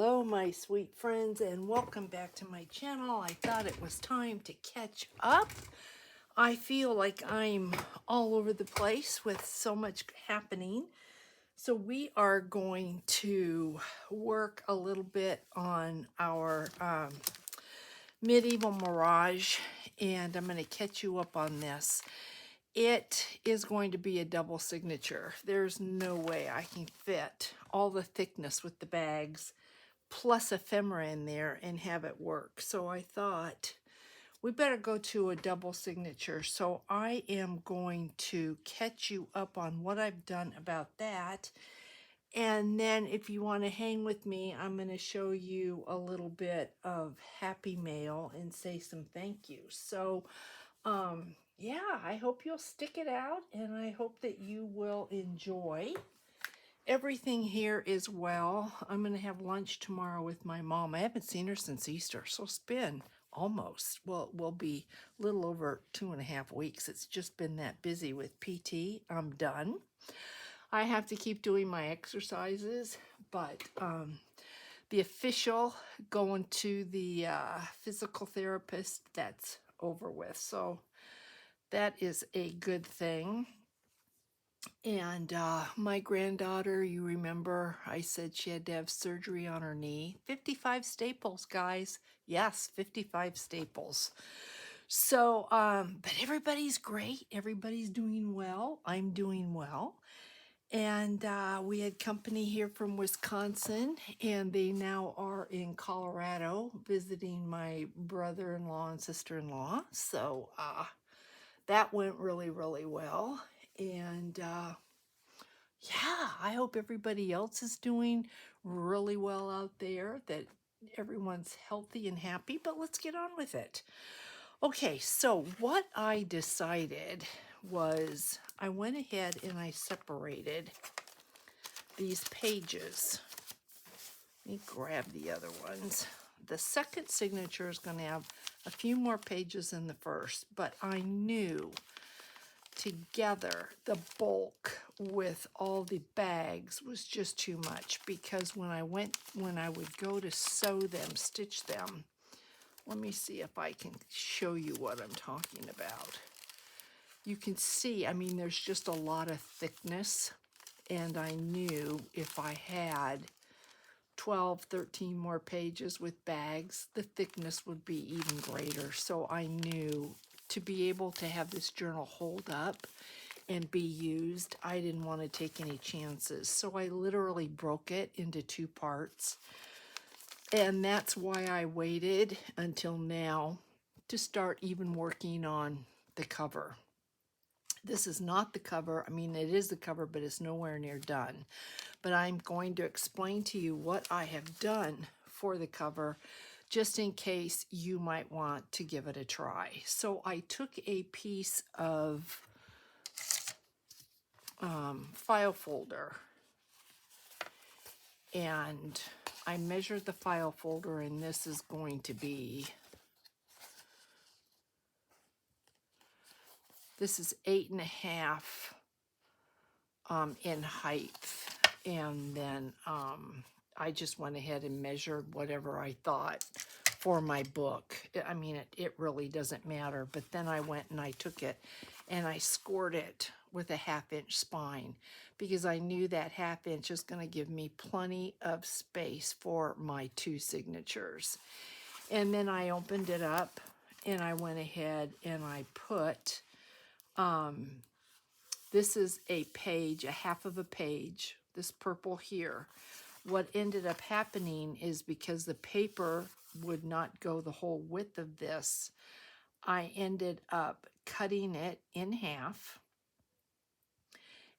Hello, my sweet friends, and welcome back to my channel. I thought it was time to catch up. I feel like I'm all over the place with so much happening. So we are going to work a little bit on our medieval Mirage, and I'm going to catch you up on this. It is going to be a double signature. There's no way I can fit all the thickness with the bags plus ephemera in there and have it work. So I thought we better go to a double signature. So I am going to catch you up on what I've done about that. And then if you want to hang with me, I'm going to show you a little bit of happy mail and say some thank yous. So yeah, I hope you'll stick it out, and I hope that you will enjoy. Everything here is well. I'm going to have lunch tomorrow with my mom. I haven't seen her since Easter, so it's been almost, well, it will be a little over 2.5 weeks. It's just been that busy with PT. I'm done. I have to keep doing my exercises, but the official going to the physical therapist, that's over with. So that is a good thing. And my granddaughter, you remember, I said she had to have surgery on her knee. 55 staples, guys. Yes, 55 staples. So, but everybody's great. Everybody's doing well. I'm doing well. And we had company here from Wisconsin, and they now are in Colorado visiting my brother-in-law and sister-in-law. So that went really, really well. And yeah, I hope everybody else is doing really well out there, that everyone's healthy and happy, but let's get on with it. Okay, so what I decided was I went ahead and I separated these pages. Let me grab the other ones. The second signature is going to have a few more pages than the first, but I knew together the bulk with all the bags was just too much, because when I would go to sew them, stitch them, let me see if I can show you what I'm talking about. You can see, I mean, there's just a lot of thickness, and I knew if I had 12, 13 more pages with bags, the thickness would be even greater. So I knew to be able to have this journal hold up and be used, I didn't want to take any chances. So I literally broke it into 2 parts. And that's why I waited until now to start even working on the cover. This is not the cover. I mean, it is the cover, but it's nowhere near done. But I'm going to explain to you what I have done for the cover, just in case you might want to give it a try. So I took a piece of file folder, and I measured the file folder, and this is going to be, this is 8.5 in height, and then I just went ahead and measured whatever I thought for my book. I mean, it really doesn't matter, but then I went and I took it and I scored it with a 1/2 inch spine, because I knew that 1/2 inch is going to give me plenty of space for my 2 signatures. And then I opened it up and I went ahead and I put, this is a page, a 1/2 of a page, this purple here. What ended up happening is, because the paper would not go the whole width of this, I ended up cutting it in half,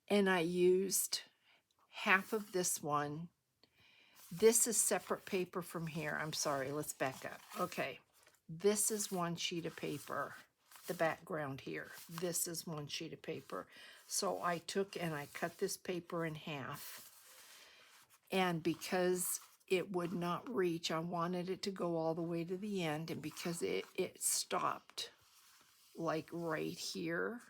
and I used 1/2 of this one. This is separate paper from here. I'm sorry, let's back up. Okay, this is 1 sheet of paper, the background here. This is 1 sheet of paper. So I took and I cut this paper in half, and because it would not reach, I wanted it to go all the way to the end, and because it stopped like right here,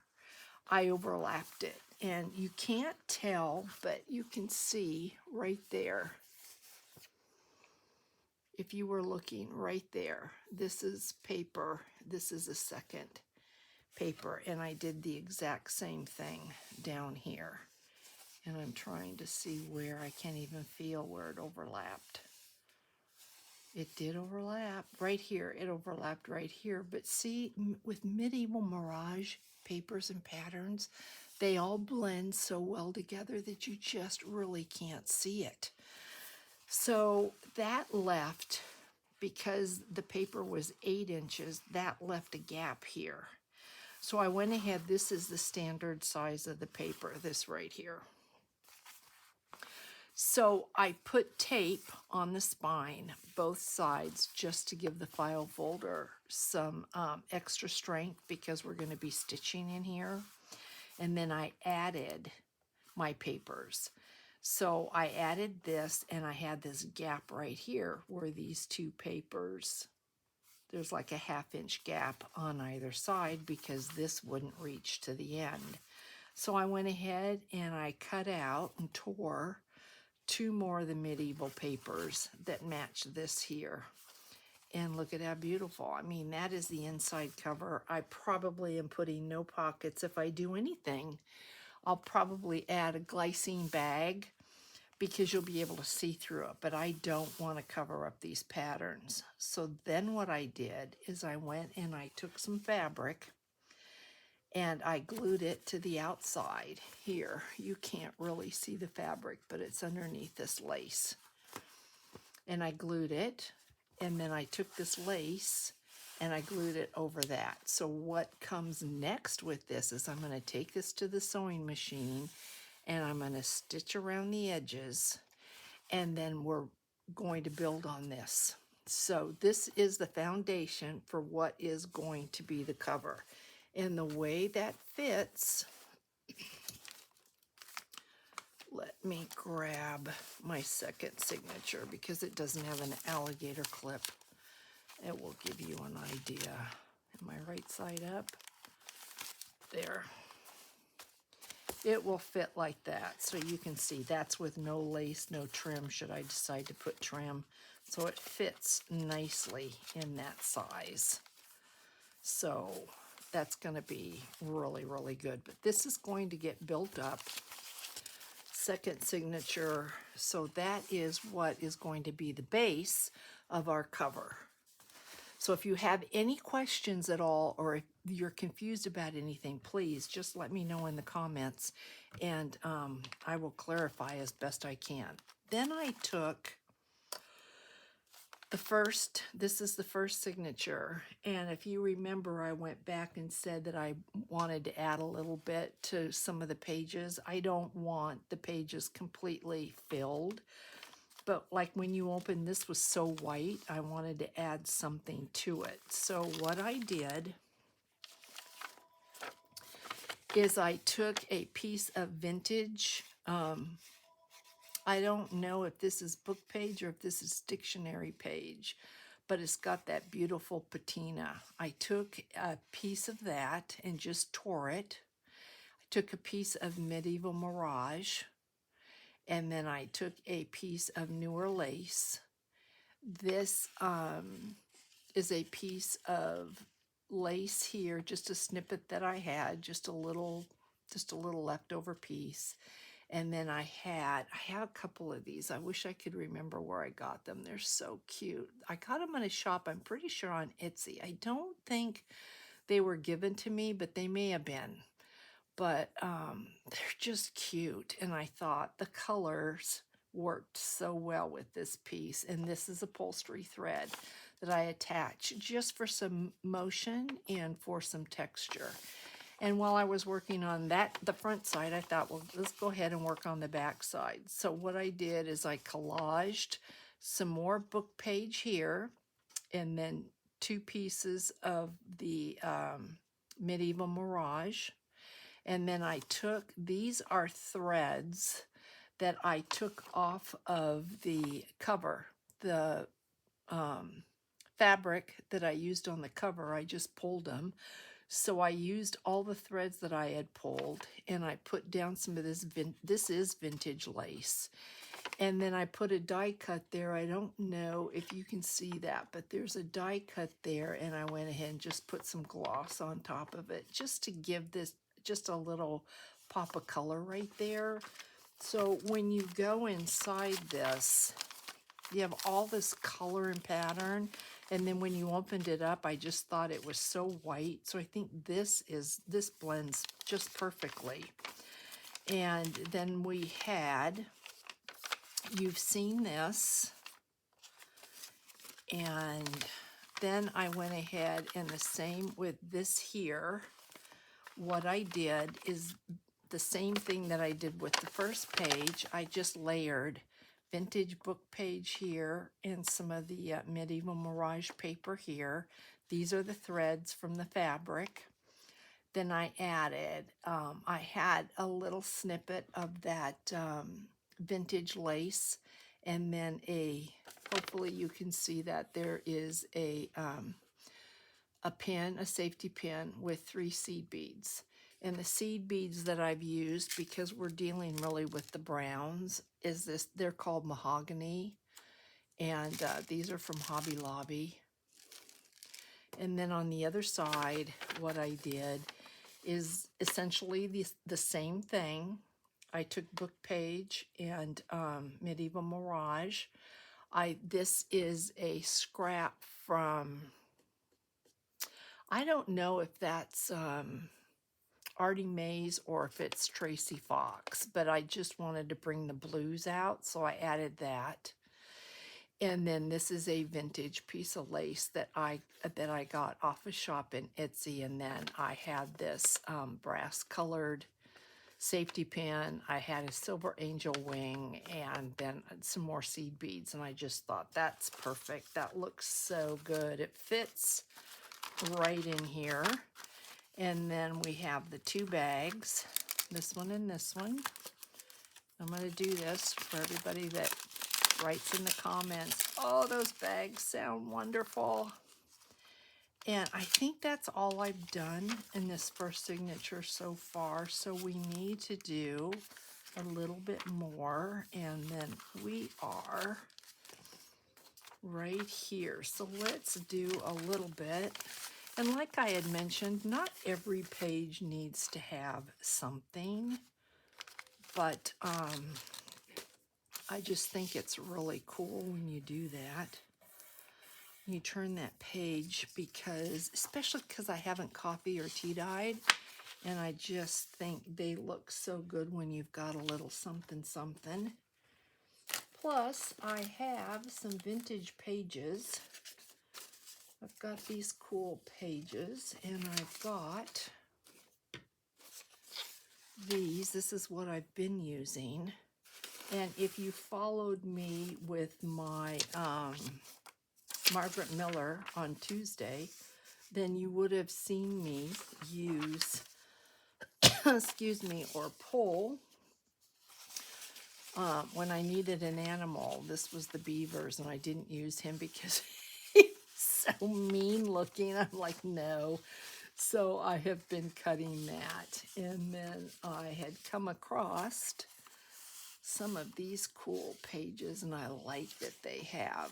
I overlapped it. And you can't tell, but you can see right there. if you were looking right there, this is paper, this is a second paper, and I did the exact same thing down here. And I'm trying to see where, I can't even feel where it overlapped. It did overlap right here. It overlapped right here. But see, with Medieval Mirage papers and patterns, they all blend so well together that you just really can't see it. So that left, because the paper was 8 inches, that left a gap here. So I went ahead, this is the standard size of the paper, this right here. So I put tape on the spine, both sides, just to give the file folder some extra strength because we're going to be stitching in here. And then I added my papers. So I added this, and I had this gap right here where these two papers, there's like a 1/2 inch gap on either side because this wouldn't reach to the end. So I went ahead and I cut out and tore 2 more of the medieval papers that match this here. And look at how beautiful. I mean, that is the inside cover. I probably am putting no pockets. If I do anything, I'll probably add a glycine bag because you'll be able to see through it, but I don't want to cover up these patterns. So then what I did is I went and I took some fabric and I glued it to the outside here. You can't really see the fabric, but it's underneath this lace. And I glued it, and then I took this lace and I glued it over that. So what comes next with this is I'm going to take this to the sewing machine and I'm going to stitch around the edges, and then we're going to build on this. So this is the foundation for what is going to be the cover. And the way that fits, let me grab my second signature because it doesn't have an alligator clip. It will give you an idea. Am I right side up? There. It will fit like that, so you can see that's with no lace, no trim, should I decide to put trim. So it fits nicely in that size. So that's going to be really, really good. But this is going to get built up. Second signature, so that is what is going to be the base of our cover. So if you have any questions at all, or if you're confused about anything, please just let me know in the comments, and I will clarify as best I can. Then I took the first, this is the first signature, and if you remember, I went back and said that I wanted to add a little bit to some of the pages. I don't want the pages completely filled. But like when you open, this was so white, I wanted to add something to it. So what I did is I took a piece of vintage, I don't know if this is book page or if this is dictionary page, but it's got that beautiful patina. I took a piece of that and just tore it. I took a piece of Medieval Mirage, and then I took a piece of newer lace. This is a piece of lace here, just a snippet that I had, just a little leftover piece. And then I have a couple of these. I wish I could remember where I got them. They're so cute. I got them in a shop, I'm pretty sure on Etsy. I don't think they were given to me, but they may have been. But they're just cute. And I thought the colors worked so well with this piece. And this is upholstery thread that I attach just for some motion and for some texture. And while I was working on that, the front side, I thought, well, let's go ahead and work on the back side. So what I did is I collaged some more book page here, and then 2 pieces of the Medieval Mirage. And then I took, these are threads that I took off of the cover. The fabric that I used on the cover, I just pulled them. So I used all the threads that I had pulled, and I put down some of this, this is vintage lace. And then I put a die cut there. I don't know if you can see that, but there's a die cut there, and I went ahead and just put some gloss on top of it just to give this just a little pop of color right there. So when you go inside this, you have all this color and pattern, and then when you opened it up, I just thought it was so white. So I think this blends just perfectly. And then we had, you've seen this, and then I went ahead and the same with this here. What I did is the same thing that I did with the first page. I just layered vintage book page here and some of the medieval Mirage paper here. These are the threads from the fabric. Then I added, I had a little snippet of that vintage lace, and then hopefully you can see that there is a pin, a safety pin with 3 seed beads. And the seed beads that I've used, because we're dealing really with the browns, is this, they're called mahogany. And these are from Hobby Lobby. And then on the other side, what I did is essentially the same thing. I took book page and medieval Mirage. This is a scrap from, I don't know if that's Artie Mays or if it's Tracy Fox, but I just wanted to bring the blues out, so I added that. And then this is a vintage piece of lace that I got off a shop in Etsy, and then I had this brass colored safety pin. I had a silver angel wing, and then some more seed beads, and I just thought that's perfect. That looks so good. It fits right in here. And then we have the 2 bags, this one and this one. I'm going to do this for everybody that writes in the comments, oh, those bags sound wonderful. And I think that's all I've done in this first signature so far. So we need to do a little bit more, and then we are right here. So let's do a little bit. And like I had mentioned, not every page needs to have something, but I just think it's really cool when you do that. You turn that page, because, especially because I haven't coffee or tea dyed, and I just think they look so good when you've got a little something something. Plus, I have some vintage pages. I've got these cool pages, and I've got these. This is what I've been using. And if you followed me with my Margaret Miller on Tuesday, then you would have seen me use, excuse me, or pull when I needed an animal. This was the beavers, and I didn't use him because he's so mean looking. I'm like, no. So I have been cutting that. And then I had come across some of these cool pages, and I like that they have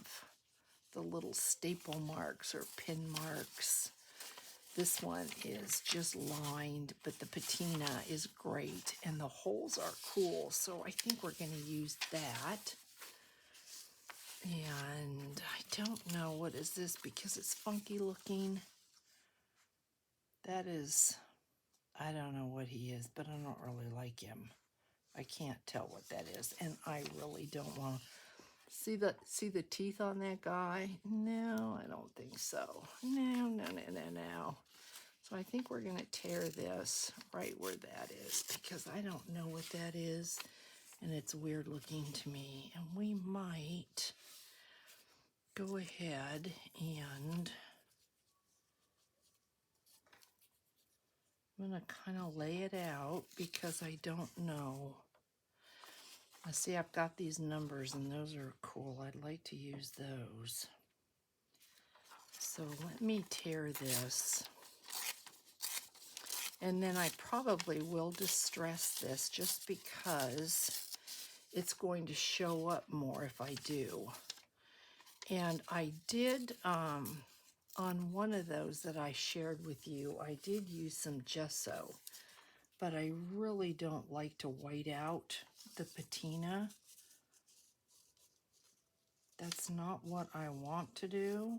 the little staple marks or pin marks. This one is just lined, but the patina is great, and the holes are cool, so I think we're going to use that. And I don't know, what is this, because it's funky looking. That is, I don't know what he is, but I don't really like him. I can't tell what that is, and I really don't want to. See the teeth on that guy? No, I don't think so. No. So I think we're going to tear this right where that is, because I don't know what that is, and it's weird looking to me. And we might go ahead and I'm going to kind of lay it out, because I don't know. I see I've got these numbers, and those are cool. I'd like to use those. So let me tear this. And then I probably will distress this, just because it's going to show up more if I do. And I did, on one of those that I shared with you, I did use some gesso, but I really don't like to white out the patina. That's not what I want to do.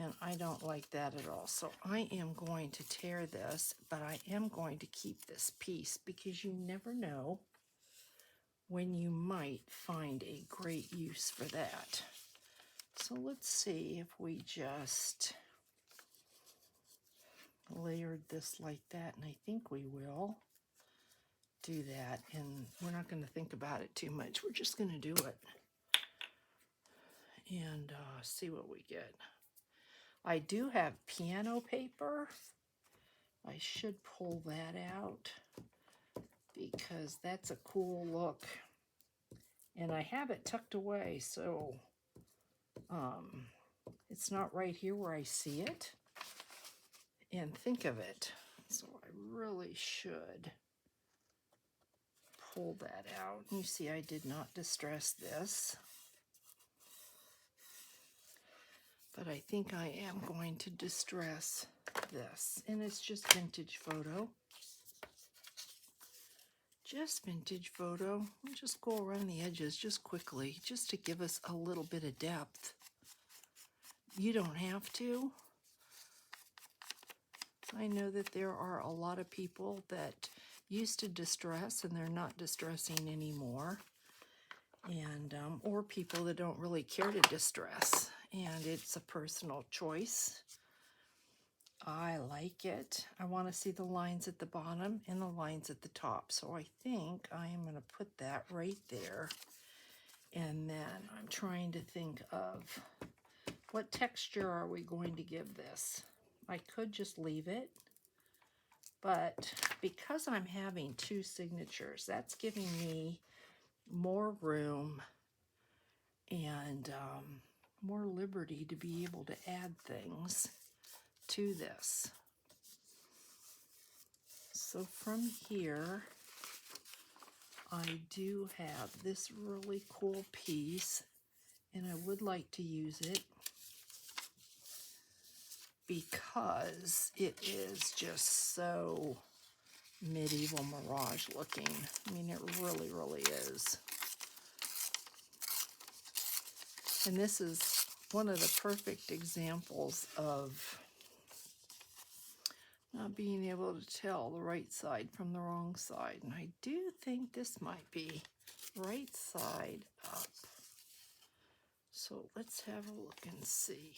And I don't like that at all. So I am going to tear this, but I am going to keep this piece because you never know when you might find a great use for that. So let's see if we just layered this like that, and I think we will do that, and we're not going to think about it too much. We're just going to do it and see what we get. I do have piano paper. I should pull that out because that's a cool look, and I have it tucked away, so it's not right here where I see it and think of it. So I really should pull that out. You see, I did not distress this, but I think I am going to distress this, and it's just vintage photo. Just vintage photo. We'll just go around the edges just quickly, just to give us a little bit of depth. You don't have to. I know that there are a lot of people that used to distress and they're not distressing anymore, and or people that don't really care to distress, and it's a personal choice. I like it. I want to see the lines at the bottom and the lines at the top, so I think I am going to put that right there. And then I'm trying to think of what texture are we going to give this. I could just leave it, but because I'm having two signatures, that's giving me more room and more liberty to be able to add things to this. So from here, I do have this really cool piece, and I would like to use it because it is just so medieval Mirage looking. I mean, it really, really is. And this is one of the perfect examples of not being able to tell the right side from the wrong side. And I do think this might be right side up. So let's have a look and see.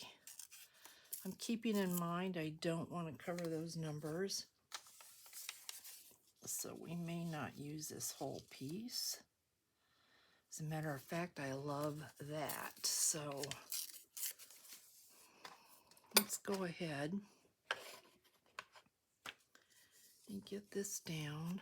I'm keeping in mind I don't want to cover those numbers, so we may not use this whole piece. As a matter of fact, I love that. So let's go ahead and get this down.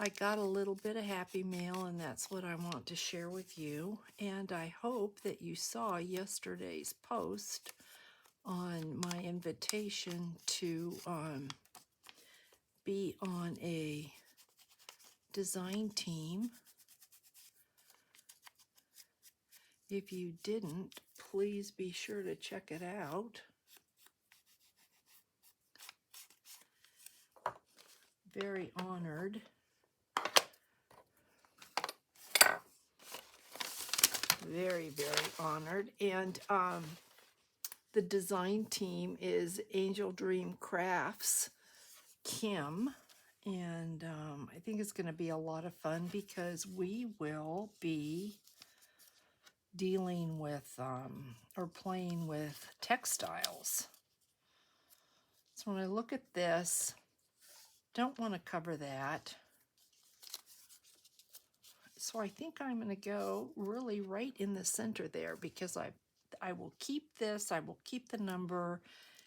I got a little bit of happy mail, and that's what I want to share with you. And I hope that you saw yesterday's post on my invitation to be on a design team. If you didn't, please be sure to check it out. Very honored. Very, very honored. And the design team is Angel Dream Crafts, Kim. And I think it's going to be a lot of fun because we will be dealing with or playing with textiles. So when I look at this, don't want to cover that. So I think I'm going to go really right in the center there because I will keep this, I will keep the number.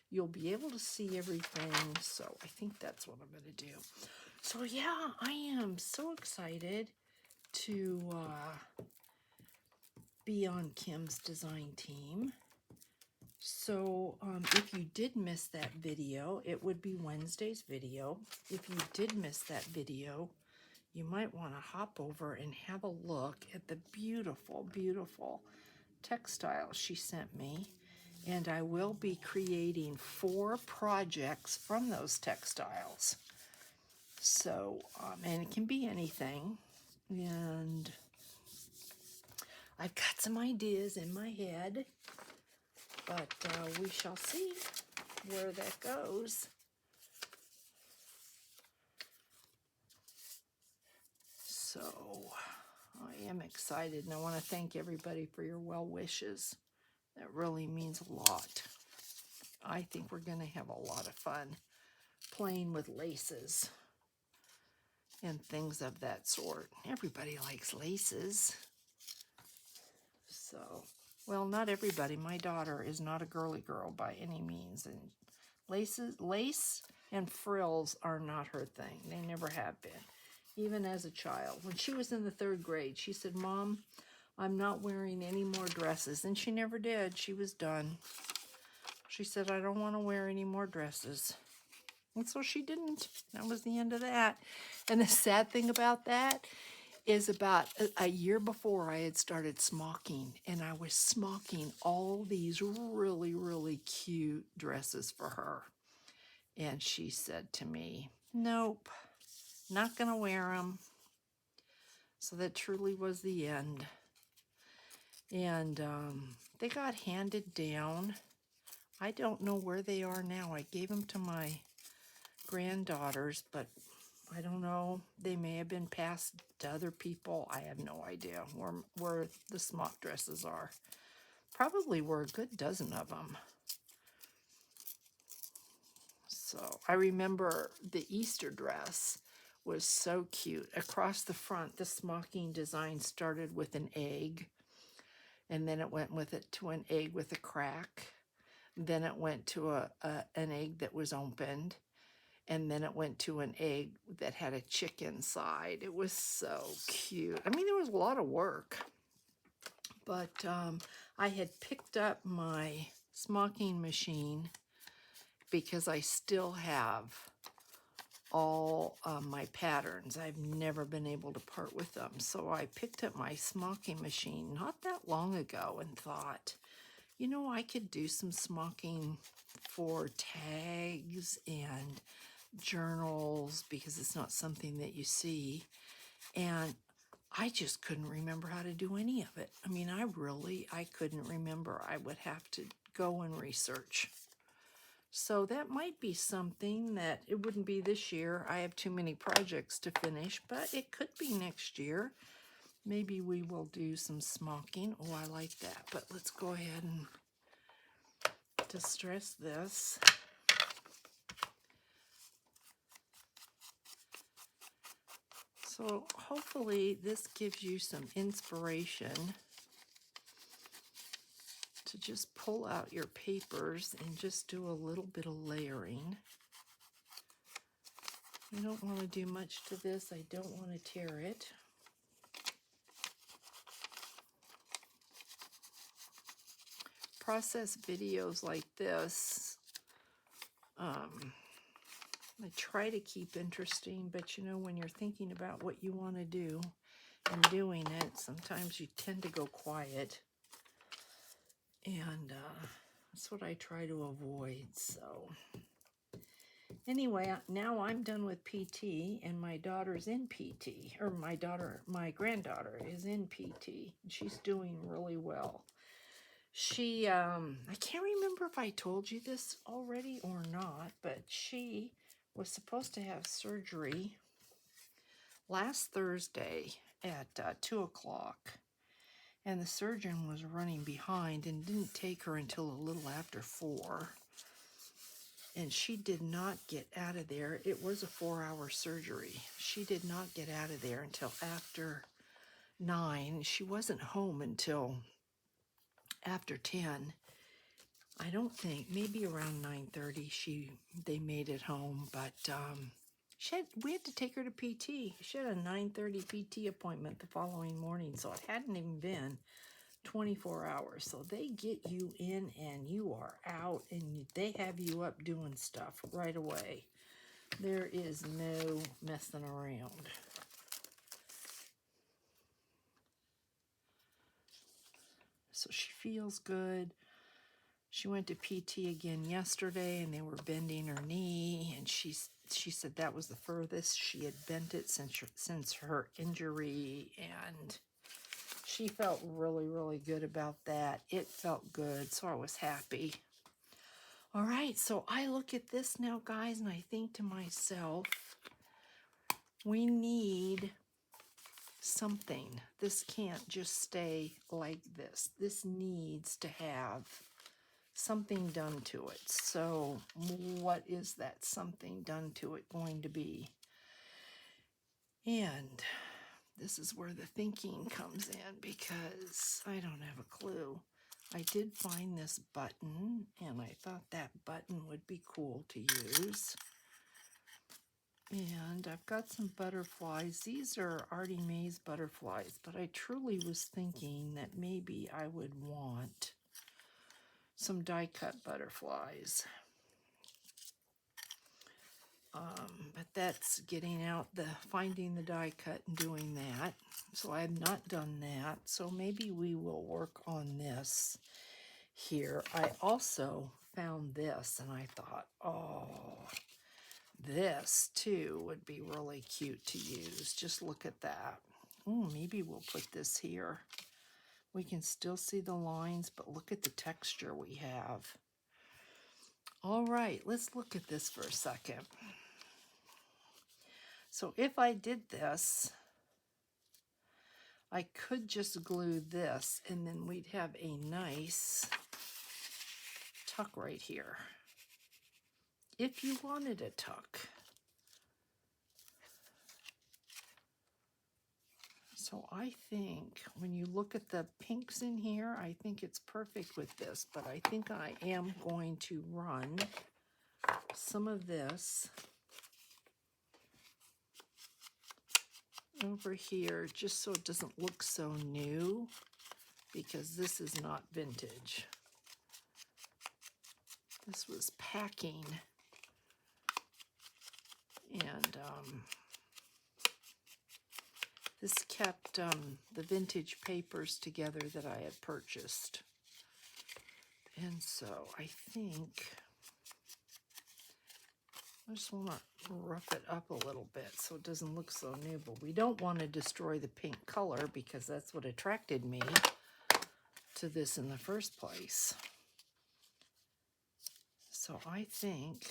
You'll be able to see everything. So I think that's what I'm going to do. So yeah, I am so excited to be on Kim's design team. So if you did miss that video, it would be Wednesday's video. If you did miss that video, you might want to hop over and have a look at the beautiful, beautiful textiles she sent me. And I will be creating 4 projects from those textiles. So, and it can be anything. And I've got some ideas in my head, but we shall see where that goes. So I am excited, and I want to thank everybody for your well wishes. That really means a lot. I think we're going to have a lot of fun playing with laces and things of that sort. Everybody likes laces. So, well, not everybody. My daughter is not a girly girl by any means, and lace and frills are not her thing. They never have been, even as a child. When she was in the 3rd grade, she said, "Mom, I'm not wearing any more dresses." And she never did. She was done. She said, "I don't want to wear any more dresses." And so she didn't. That was the end of that. And the sad thing about that is about a year before I had started smocking, and I was smocking all these really, really cute dresses for her. And she said to me, "Nope, not going to wear them." So that truly was the end. And they got handed down. I don't know where they are now. I gave them to my granddaughters, but I don't know. They may have been passed to other people. I have no idea where the smock dresses are. Probably were a good dozen of them. So I remember the Easter dress was so cute. Across the front, the smocking design started with an egg, and then it went with it to an egg with a crack. Then it went to an egg that was opened. And then it went to an egg that had a chick inside. It was so cute. I mean, there was a lot of work. But I had picked up my smocking machine because I still have all my patterns. I've never been able to part with them. So I picked up my smocking machine not that long ago and thought, you know, I could do some smocking for tags and journals because it's not something that you see. And I just couldn't remember how to do any of it. I mean, I couldn't remember. I would have to go and research. So that might be something that it wouldn't be this year. I have too many projects to finish, but it could be next year. Maybe we will do some smocking. Oh, I like that. But let's go ahead and distress this. So hopefully this gives you some inspiration to just pull out your papers and just do a little bit of layering. I don't want to do much to this. I don't want to tear it. Process videos like this, I try to keep interesting, but you know, when you're thinking about what you want to do and doing it, sometimes you tend to go quiet. And that's what I try to avoid. So anyway, now I'm done with PT, and my daughter's in PT, or my granddaughter is in PT. She's doing really well. She, I can't remember if I told you this already or not, but she was supposed to have surgery last Thursday at 2 o'clock. And the surgeon was running behind and didn't take her until a little after 4. And she did not get out of there. It was a 4-hour surgery. She did not get out of there until after 9. She wasn't home until after 10. I don't think, maybe around 9:30 they made it home, but we had to take her to PT. She had a 9:30 PT appointment the following morning, so it hadn't even been 24 hours. So they get you in and you are out, and they have you up doing stuff right away. There is no messing around. So she feels good. She went to PT again yesterday, and they were bending her knee, and she said that was the furthest she had bent it since her injury, and she felt really, really good about that. It felt good, so I was happy. All right, so I look at this now, guys, and I think to myself, we need something. This can't just stay like this. This needs to have something done to it. So what is that something done to it going to be? And this is where the thinking comes in, because I don't have a clue. I did find this button, and I thought that button would be cool to use. And I've got some butterflies. These are Artie Mae's butterflies, but I truly was thinking that maybe I would want some die-cut butterflies. But that's getting out finding the die cut and doing that. So I have not done that. So maybe we will work on this here. I also found this, and I thought, oh, this too would be really cute to use. Just look at that. Oh, maybe we'll put this here. We can still see the lines, but look at the texture we have. All right, let's look at this for a second. So if I did this, I could just glue this, and then we'd have a nice tuck right here. If you wanted a tuck. So I think when you look at the pinks in here, I think it's perfect with this, but I think I am going to run some of this over here just so it doesn't look so new, because this is not vintage. This was packing, and this kept the vintage papers together that I had purchased. And so I think I just want to rough it up a little bit so it doesn't look so new, but we don't want to destroy the pink color, because that's what attracted me to this in the first place. So I think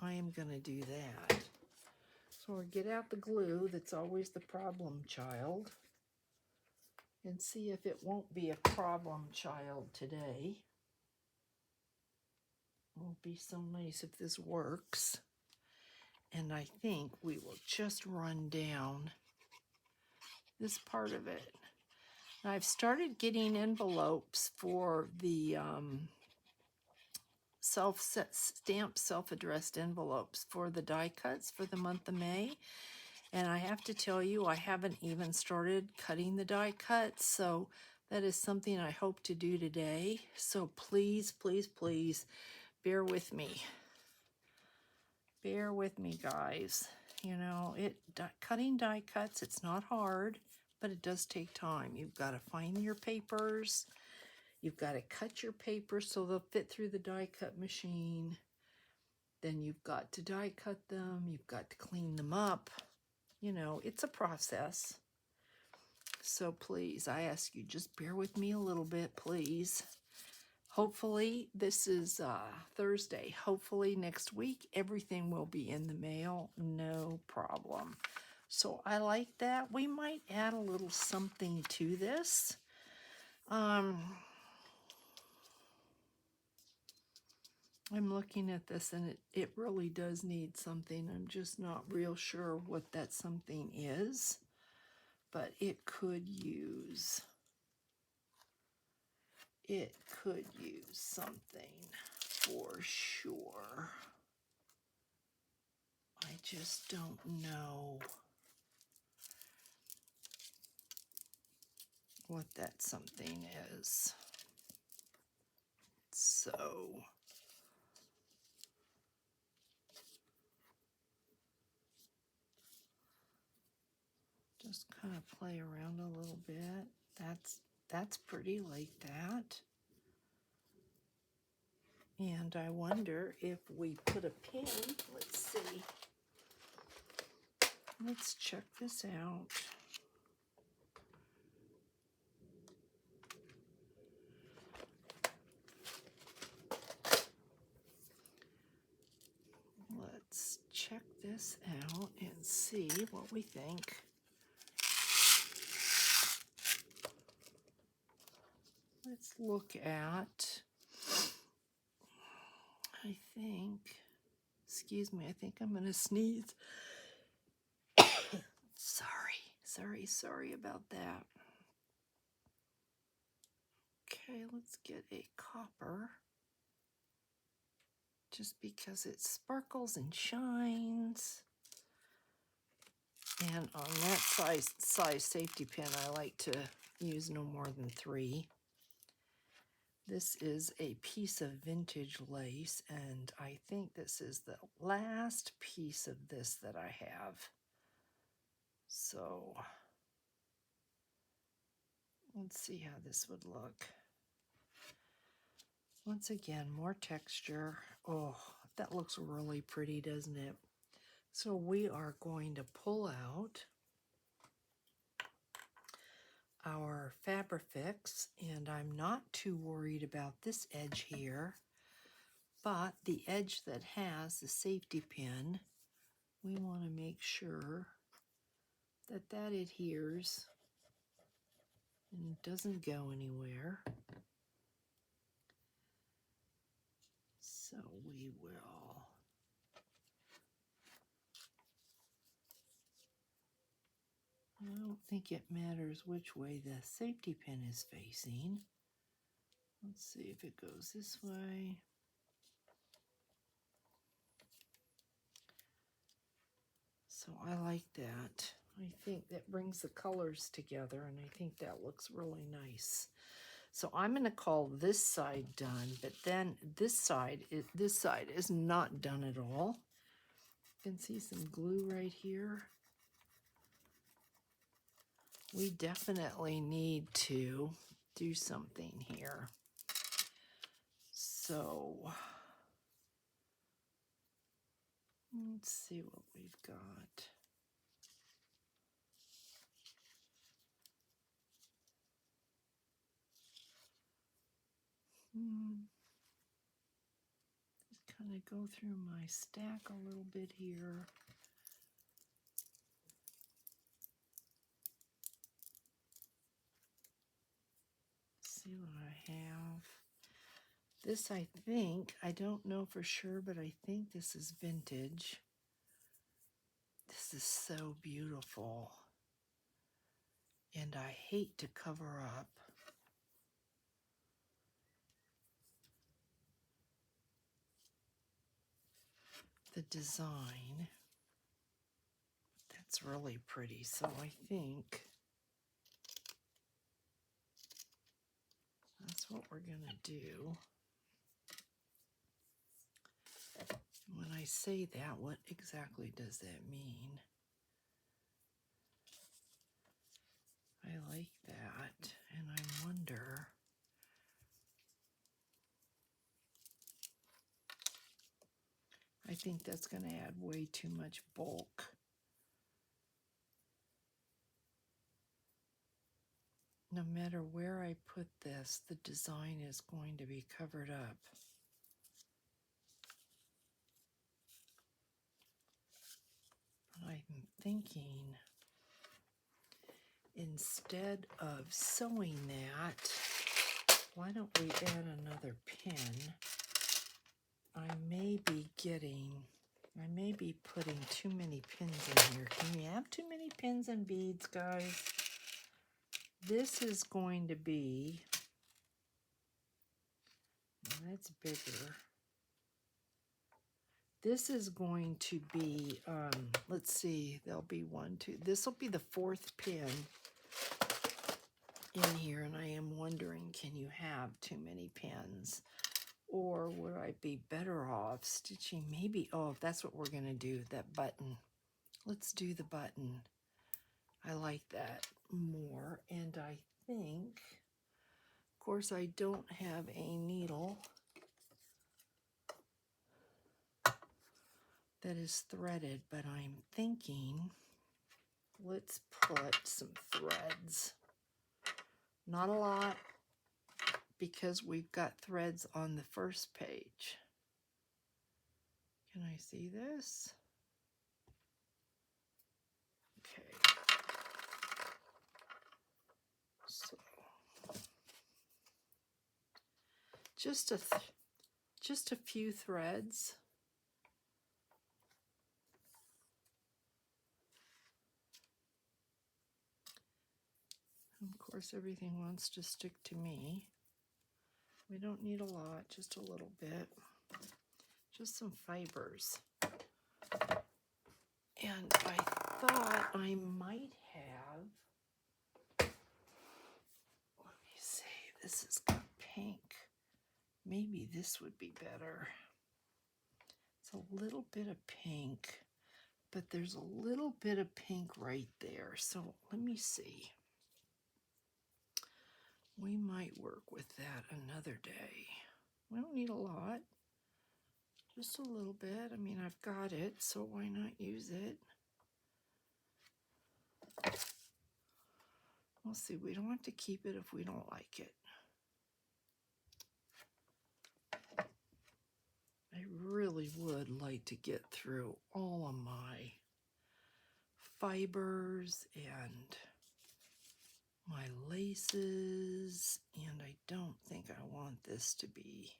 I am going to do that. So we'll get out the glue, that's always the problem child, and see if it won't be a problem child today. It will be so nice if this works. And I think we will just run down this part of it. Now I've started getting envelopes for the stamped self-addressed envelopes for the die cuts for the month of May. And I have to tell you, I haven't even started cutting the die cuts, so that is something I hope to do today. So please, please, please bear with me. Bear with me, guys. You know, cutting die cuts, it's not hard, but it does take time. You've got to find your papers. You've got to cut your papers so they'll fit through the die cut machine. Then you've got to die cut them. You've got to clean them up. You know, it's a process. So please, I ask you, just bear with me a little bit, please. Hopefully, this is Thursday. Hopefully next week, everything will be in the mail. No problem. So I like that. We might add a little something to this. I'm looking at this, and it really does need something. I'm just not real sure what that something is, but it could use something for sure. I just don't know. what that something is. So just kind of play around a little bit. That's pretty like that. And I wonder if we put a pin, let's see. Let's check this out. Let's check this out and see what we think. Let's look at, I think, excuse me, I think I'm going to sneeze. Sorry about that. Okay, let's get a copper. Just because it sparkles and shines. And on that size safety pin, I like to use no more than 3. This is a piece of vintage lace, and I think this is the last piece of this that I have. So let's see how this would look. Once again, more texture. Oh, that looks really pretty, doesn't it? So we are going to pull out our Fabrifix, and I'm not too worried about this edge here, but the edge that has the safety pin, we want to make sure that that adheres and doesn't go anywhere. So we will I don't think it matters which way the safety pin is facing. Let's see if it goes this way. So I like that. I think that brings the colors together, and I think that looks really nice. So I'm going to call this side done, but then this side is not done at all. You can see some glue right here. We definitely need to do something here. So let's see what we've got. Just kind of go through my stack a little bit here. See what I have. This, I think, I don't know for sure, but I think this is vintage. This is so beautiful. And I hate to cover up. The design. That's really pretty. So I think that's what we're going to do. When I say that, what exactly does that mean? I like that, and I wonder, I think that's going to add way too much bulk. No matter where I put this, the design is going to be covered up. I'm thinking, instead of sewing that, why don't we add another pin? I may be putting too many pins in here. Can you have too many pins and beads, guys? This is going to be, that's bigger. This is going to be, let's see, there'll be 1, 2, this will be the 4th pin. in here, and I am wondering, can you have too many pins? Or would I be better off stitching maybe, oh, that's what we're gonna do, that button. Let's do the button. I like that more, and I think, of course, I don't have a needle that is threaded, but I'm thinking, let's put some threads. Not a lot, because we've got threads on the first page. Can I see this? Okay. So just a few threads. Of course, everything wants to stick to me. We don't need a lot, just a little bit. Just some fibers. And I thought I might have, let me see, this has got pink. Maybe this would be better. It's a little bit of pink, but there's a little bit of pink right there. So let me see. We might work with that another day. We don't need a lot, just a little bit. I mean, I've got it, so why not use it? We'll see. We don't have to keep it if we don't like it. I really would like to get through all of my fibers and my laces, and I don't think I want this to be,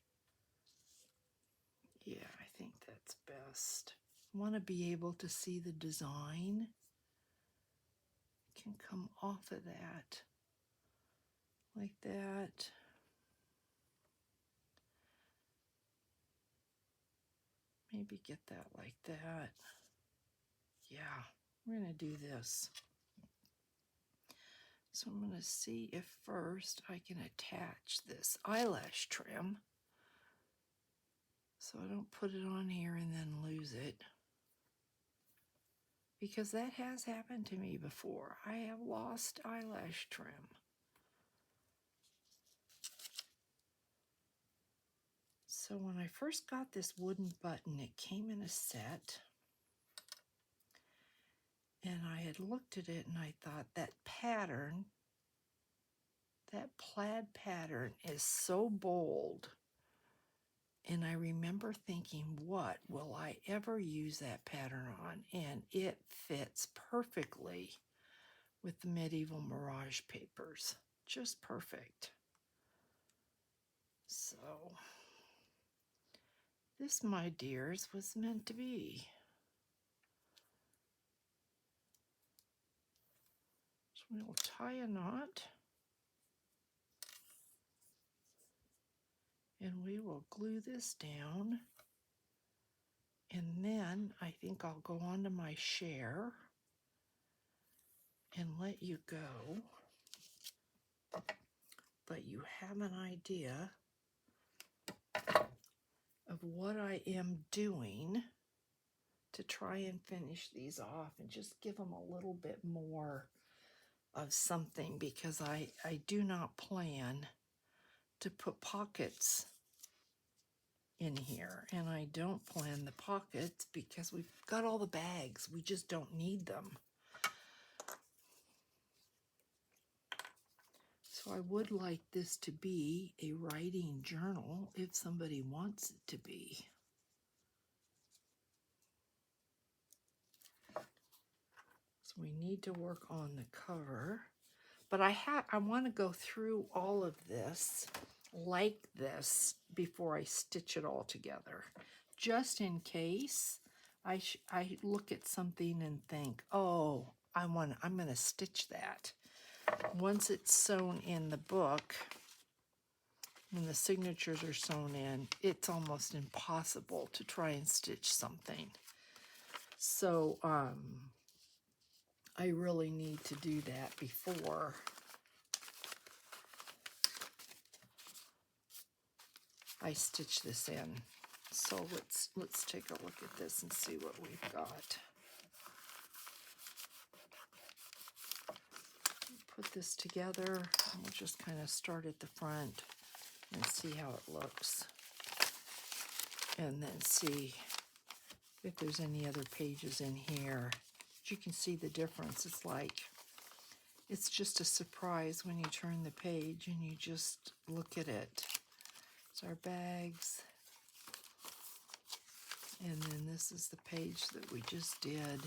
yeah, I think that's best. I want to be able to see the design. It can come off of that like that. Maybe get that like that. Yeah, we're going to do this. So I'm going to see if first I can attach this eyelash trim so I don't put it on here and then lose it. Because that has happened to me before. I have lost eyelash trim. So when I first got this wooden button, it came in a set. And I had looked at it and I thought that pattern, that plaid pattern is so bold. And I remember thinking, what will I ever use that pattern on? And it fits perfectly with the medieval Mirage papers. Just perfect. So this, my dears, was meant to be. So we'll tie a knot. And we will glue this down. And then I think I'll go on to my share and let you go. But you have an idea of what I am doing to try and finish these off and just give them a little bit more of something, because I do not plan to put pockets in here, and I don't plan the pockets because we've got all the bags. We just don't need them. So I would like this to be a writing journal if somebody wants it to be. So we need to work on the cover. But I want to go through all of this like this before I stitch it all together. Just in case I look at something and think, oh, I'm going to stitch that. Once it's sewn in the book, when the signatures are sewn in, it's almost impossible to try and stitch something. So I really need to do that before I stitched this in. So let's take a look at this and see what we've got. Put this together, and we'll just kind of start at the front and see how it looks. And then see if there's any other pages in here. But you can see the difference. It's just a surprise when you turn the page and you just look at it. It's our bags. And then this is the page that we just did.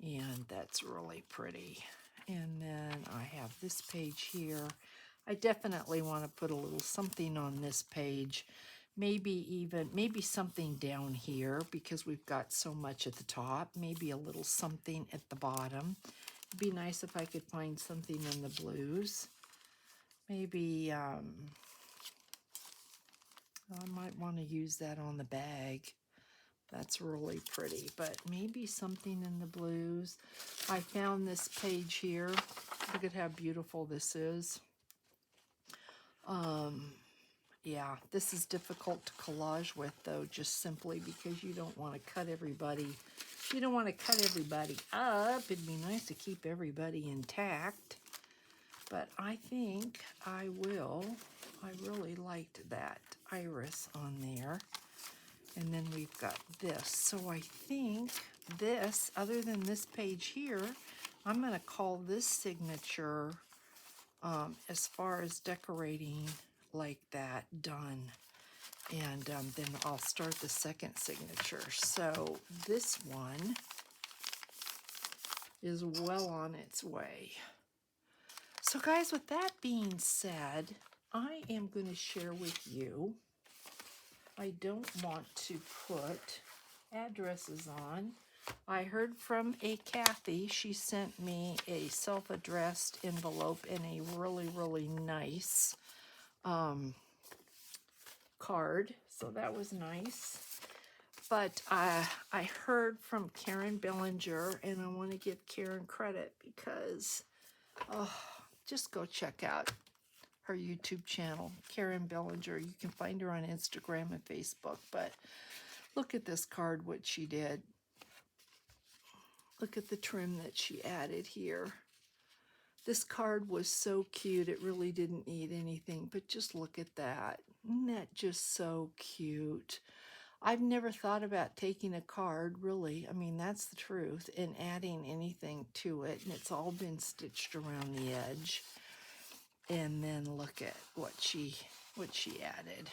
And that's really pretty. And then I have this page here. I definitely want to put a little something on this page. Maybe something down here because we've got so much at the top. Maybe a little something at the bottom. It'd be nice if I could find something in the blues. Maybe I might want to use that on the bag. That's really pretty, but maybe something in the blues. I found this page here. Look at how beautiful this is. Yeah, this is difficult to collage with, though, just simply because you don't want to cut everybody. You don't want to cut everybody up. It'd be nice to keep everybody intact, but I think I will. I really liked that iris on there. And then we've got this. So I think this, other than this page here, I'm going to call this signature, as far as decorating like that, done. And then I'll start the second signature. So this one is well on its way. So guys, with that being said, I am going to share with you. I don't want to put addresses on. I heard from a Kathy. She sent me a self-addressed envelope and a really, really nice card. So that was nice. But I heard from Karen Bellinger, and I want to give Karen credit because just go check out her YouTube channel, Karen Bellinger. You can find her on Instagram and Facebook, but look at this card, what she did. Look at the trim that she added here. This card was so cute. It really didn't need anything, but just look at that. Isn't that just so cute? I've never thought about taking a card, really. I mean, that's the truth, and adding anything to it, and it's all been stitched around the edge. And then look at what she added.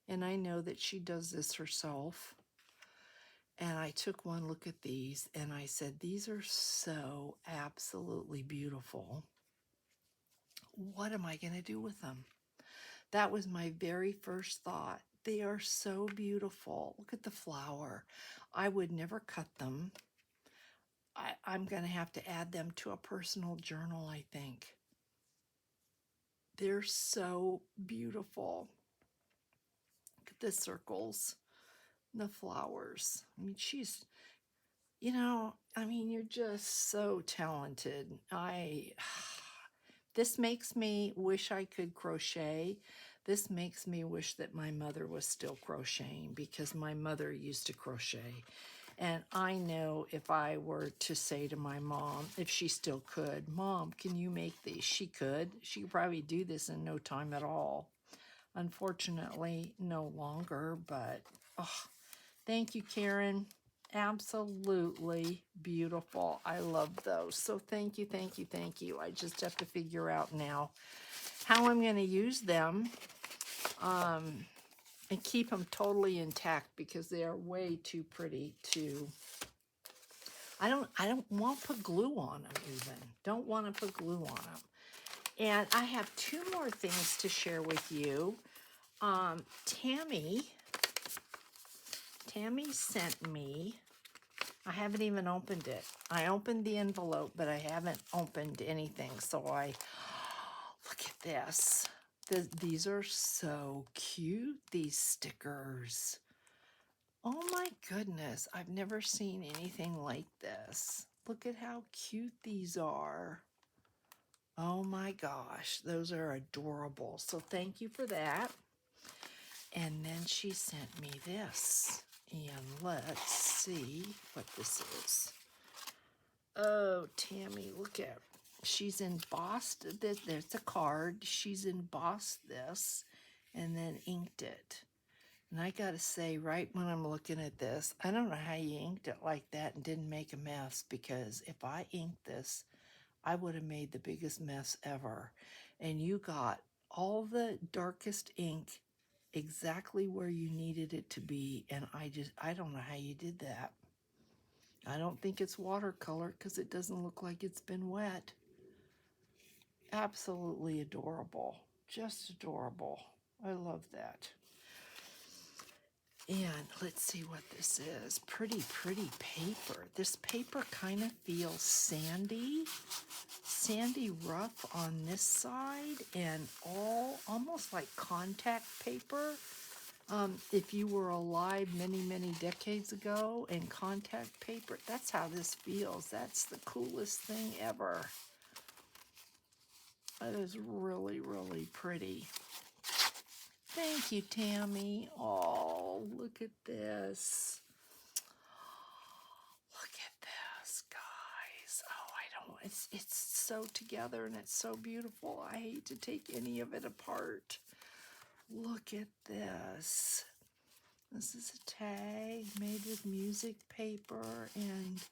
And I know that she does this herself. And I took one look at these and I said, these are so absolutely beautiful. What am I going to do with them? That was my very first thought. They are so beautiful. Look at the flower. I would never cut them. I'm going to have to add them to a personal journal, I think. They're so beautiful. Look at the circles, the flowers. I mean, she's, you're just so talented. This makes me wish I could crochet. This makes me wish that my mother was still crocheting because my mother used to crochet. And I know if I were to say to my mom, if she still could, Mom, can you make these? She could. She could probably do this in no time at all. Unfortunately, no longer, but thank you, Karen. Absolutely beautiful. I love those. So thank you, thank you, thank you. I just have to figure out now how I'm going to use them. And keep them totally intact because they are way too pretty to. I don't want to put glue on them even. Don't want to put glue on them. And I have two more things to share with you. Tammy sent me. I haven't even opened it. I opened the envelope, but I haven't opened anything. So look at this. These are so cute, these stickers. Oh my goodness, I've never seen anything like this. Look at how cute these are. Oh my gosh, those are adorable. So thank you for that. And then she sent me this. And let's see what this is. Oh, Tammy, look at, she's embossed this. There's a card. She's embossed this and then inked it. And I gotta say, right when I'm looking at this, I don't know how you inked it like that and didn't make a mess, because if I inked this, I would have made the biggest mess ever. And you got all the darkest ink exactly where you needed it to be. And I don't know how you did that. I don't think it's watercolor because it doesn't look like it's been wet. Absolutely adorable. Just adorable. I love that. And let's see what this is. Pretty, pretty paper. This paper kind of feels sandy rough on this side, and almost like contact paper. If you were alive many, many decades ago, and contact paper, that's how this feels. That's the coolest thing ever. That is really, really pretty. Thank you, Tammy. Oh, look at this. Look at this, guys. Oh, I don't, it's so together and it's so beautiful. I hate to take any of it apart. Look at this. This is a tag made with music paper and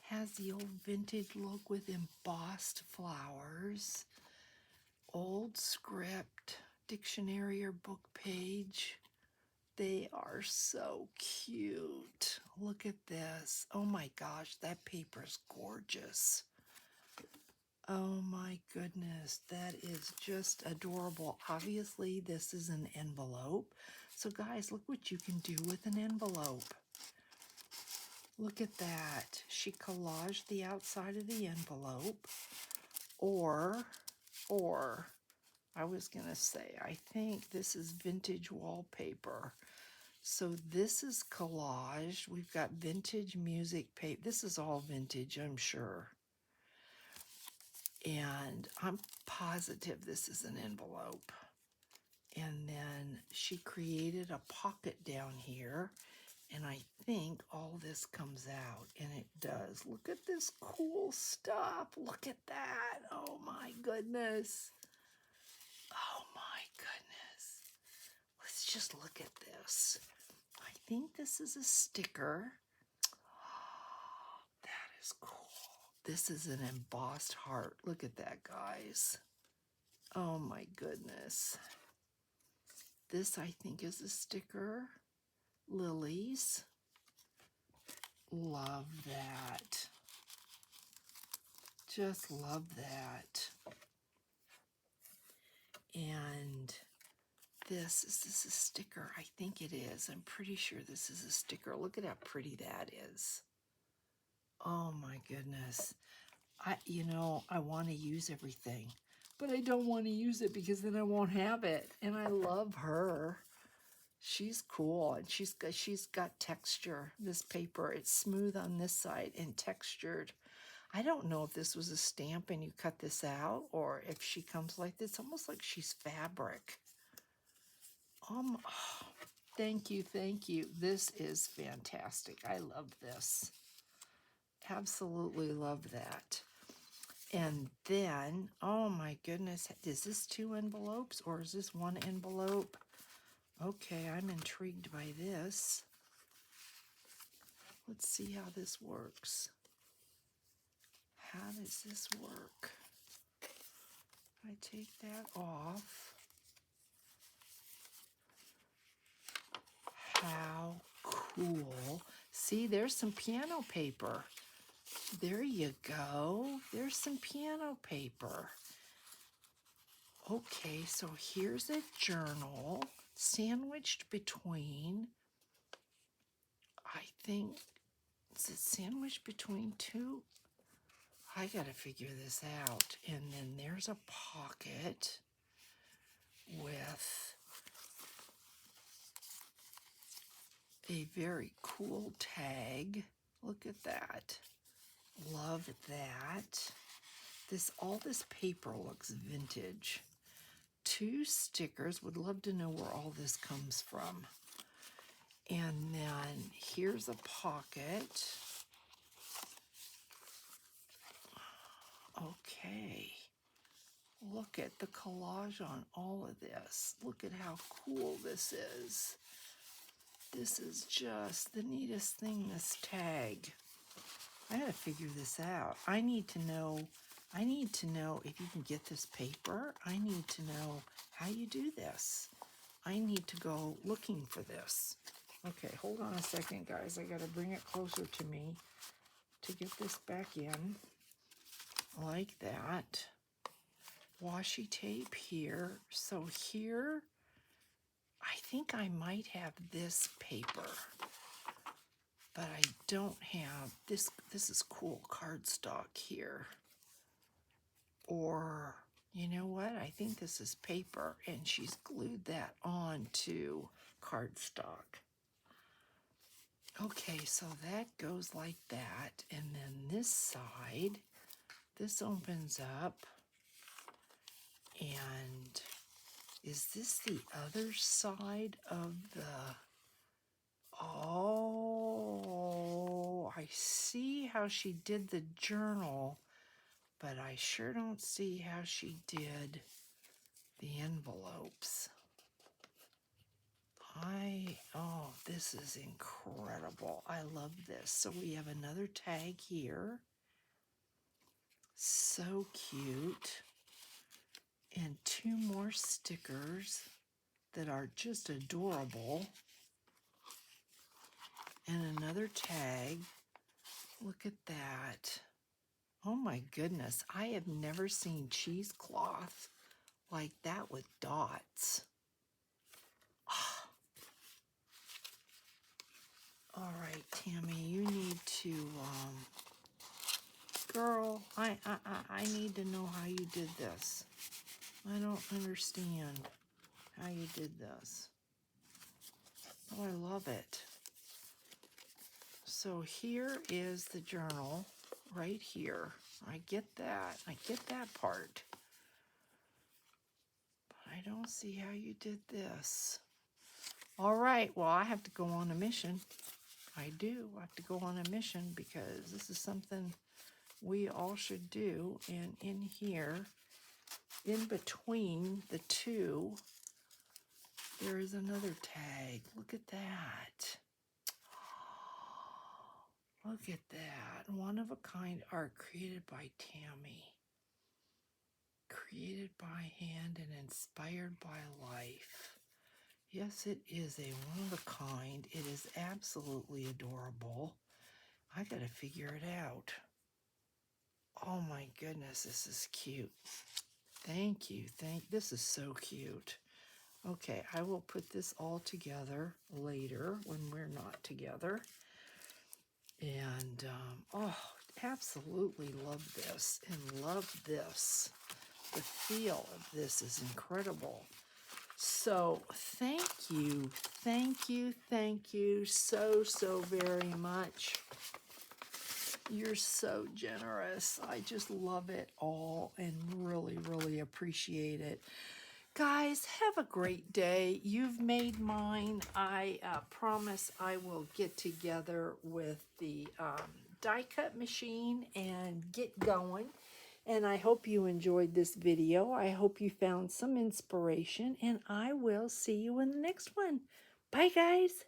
has the old vintage look with embossed flowers. Old script, dictionary or book page. They are so cute. Look at this. Oh my gosh, that paper's gorgeous. Oh my goodness, that is just adorable. Obviously, this is an envelope. So guys, look what you can do with an envelope. Look at that. She collaged the outside of the envelope. Or, I was gonna say, I think this is vintage wallpaper. So this is collage. We've got vintage music paper. This is all vintage, I'm sure. And I'm positive this is an envelope. And then she created a pocket down here. And I think all this comes out, and it does. Look at this cool stuff. Look at that. Oh my goodness. Oh my goodness. Let's just look at this. I think this is a sticker. Oh, that is cool. This is an embossed heart. Look at that, guys. Oh my goodness. This, I think, is a sticker. Lilies. Love that. Just love that. And this, is this a sticker? I think it is. I'm pretty sure this is a sticker. Look at how pretty that is. Oh my goodness. I want to use everything, but I don't want to use it because then I won't have it. And I love her. She's cool, and she's got texture. This paper, it's smooth on this side and textured. I don't know if this was a stamp and you cut this out, or if she comes like this, almost like she's fabric. Oh, thank you, thank you. This is fantastic. I love this. Absolutely love that. And then, oh my goodness, is this 2 envelopes or is this 1 envelope? Okay, I'm intrigued by this. Let's see how this works. How does this work? I take that off. How cool. See, there's some piano paper. There you go. There's some piano paper. Okay, so here's a journal sandwiched between, I think, is it sandwiched between 2? I gotta figure this out. And then there's a pocket with a very cool tag. Look at that. Love that. all this paper looks vintage. 2 stickers. Would love to know where all this comes from. And then here's a pocket. Okay. Look at the collage on all of this. Look at how cool this is. This is just the neatest thing, this tag. I gotta figure this out. I need to know if you can get this paper. I need to know how you do this. I need to go looking for this. Okay, hold on a second, guys. I gotta bring it closer to me to get this back in. Like that. Washi tape here. So here, I think I might have this paper, but I don't have this. This is cool cardstock here. Or, you know what? I think this is paper, and she's glued that on to cardstock. Okay, so that goes like that, and then this side, this opens up, and is this the other side of the... Oh, I see how she did the journal, but I sure don't see how she did the envelopes. Oh, this is incredible. I love this. So we have another tag here. So cute. And 2 more stickers that are just adorable. And another tag. Look at that. Oh my goodness. I have never seen cheesecloth like that with dots. All right, Tammy, you need to, girl, I need to know how you did this. I don't understand how you did this. Oh, I love it. So here is the journal right here. I get that. I get that part. But I don't see how you did this. All right, well, I have to go on a mission. I do have to go on a mission because this is something we all should do. And in here, in between the 2, there is another tag. Look at that. Look at that. One of a kind art created by Tammy. Created by hand and inspired by life. Yes, it is a one of a kind. It is absolutely adorable. I gotta figure it out. Oh my goodness, this is cute. Thank you. This is so cute. Okay, I will put this all together later when we're not together. And, oh, absolutely love this and love this. The feel of this is incredible. So thank you so very much. You're so generous. I just love it all and really, really appreciate it. Guys, have a great day. You've made mine. I promise I will get together with the die cut machine and get going. And I hope you enjoyed this video. I hope you found some inspiration, and I will see you in the next one. Bye, guys.